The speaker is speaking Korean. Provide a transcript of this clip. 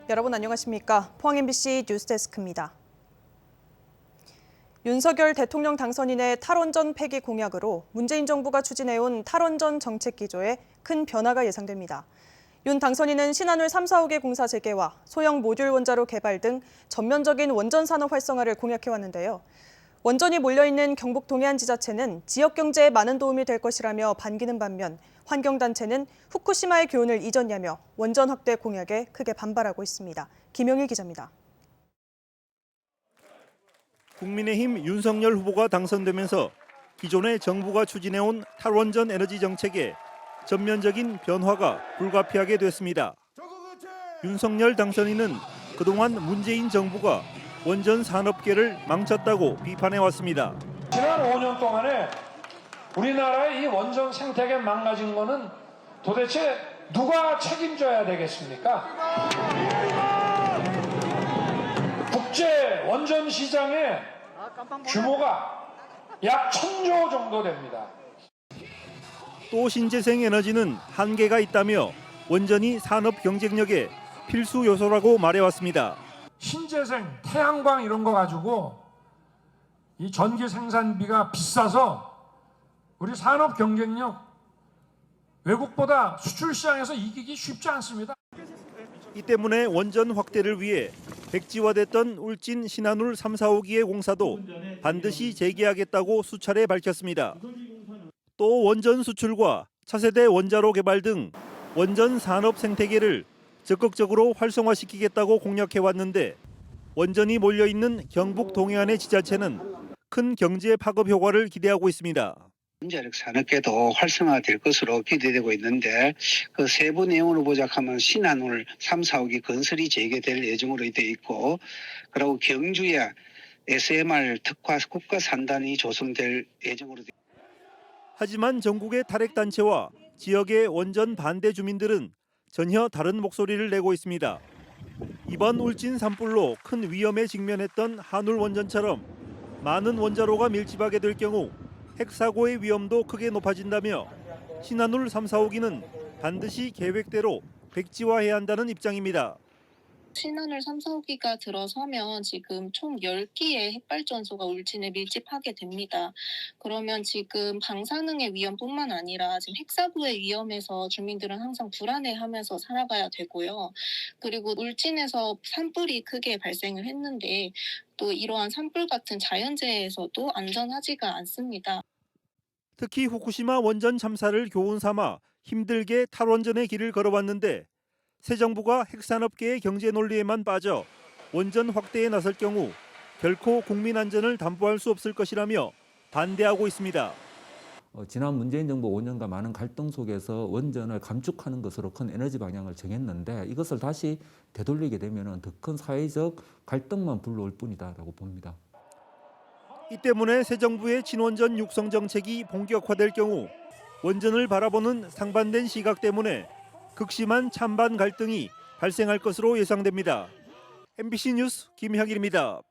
여러분 안녕하십니까? 포항 MBC 뉴스데스크입니다. 윤석열 대통령 당선인의 탈원전 폐기 공약으로 문재인 정부가 추진해온 탈원전 정책 기조에 큰 변화가 예상됩니다. 윤 당선인은 신한울 3, 4호기 공사 재개와 소형 모듈 원자로 개발 등 전면적인 원전 산업 활성화를 공약해왔는데요. 원전이 몰려있는 경북 동해안 지자체는 지역 경제에 많은 도움이 될 것이라며 반기는 반면 환경단체는 후쿠시마의 교훈을 잊었냐며 원전 확대 공약에 크게 반발하고 있습니다. 김영일 기자입니다. 국민의힘 윤석열 후보가 당선되면서 기존의 정부가 추진해온 탈원전 에너지 정책에 전면적인 변화가 불가피하게 됐습니다. 윤석열 당선인은 그동안 문재인 정부가 원전 산업계를 망쳤다고 비판해왔습니다. 지난 5년 동안에 우리나라의 이 원전 생태계 망가진 거는 도대체 누가 책임져야 되겠습니까? 국제 원전 시장의 규모가 약 1,000조 정도 됩니다. 또 신재생 에너지는 한계가 있다며 원전이 산업 경쟁력의 필수 요소라고 말해왔습니다. 신재생, 태양광 이런 거 가지고 이 전기 생산비가 비싸서 우리 산업 경쟁력 외국보다 수출 시장에서 이기기 쉽지 않습니다. 이 때문에 원전 확대를 위해 백지화됐던 울진 신한울 3, 4호기의 공사도 반드시 재개하겠다고 수차례 밝혔습니다. 또 원전 수출과 차세대 원자로 개발 등 원전 산업 생태계를 적극적으로 활성화시키겠다고 공약해왔는데 원전이 몰려있는 경북 동해안의 지자체는 큰 경제 파급 효과를 기대하고 있습니다. 원자력 산업계도 활성화될 것으로 기대되고 있는데 그 세부 내용으로 보자하면 신한울 3, 4호기 건설이 재개될 예정으로 되어 있고 그리고 경주에 SMR 특화 국가산단이 조성될 예정으로 되어 있습니다. 하지만 전국의 탈핵단체와 지역의 원전 반대 주민들은 전혀 다른 목소리를 내고 있습니다. 이번 울진 산불로 큰 위험에 직면했던 한울 원전처럼 많은 원자로가 밀집하게 될 경우 핵사고의 위험도 크게 높아진다며 신한울 3, 4호기는 반드시 계획대로 백지화해야 한다는 입장입니다. 신한울 3, 4호기가 들어서면 지금 총 10기의 핵발전소가 울진에 밀집하게 됩니다. 그러면 지금 방사능의 위험뿐만 아니라 지금 핵사고의 위험에서 주민들은 항상 불안해하면서 살아가야 되고요. 그리고 울진에서 산불이 크게 발생을 했는데 또 이러한 산불 같은 자연재해에서도 안전하지가 않습니다. 특히 후쿠시마 원전 참사를 교훈 삼아 힘들게 탈원전의 길을 걸어왔는데 새 정부가 핵산업계의 경제 논리에만 빠져 원전 확대에 나설 경우 결코 국민 안전을 담보할 수 없을 것이라며 반대하고 있습니다. 지난 문재인 정부 5년간 많은 갈등 속에서 원전을 감축하는 것으로 큰 에너지 방향을 정했는데 이것을 다시 되돌리게 되면 더 큰 사회적 갈등만 불러올 뿐이다라고 봅니다. 이 때문에 새 정부의 친원전 육성 정책이 본격화될 경우 원전을 바라보는 상반된 시각 때문에 극심한 찬반 갈등이 발생할 것으로 예상됩니다. MBC 뉴스 김형일입니다.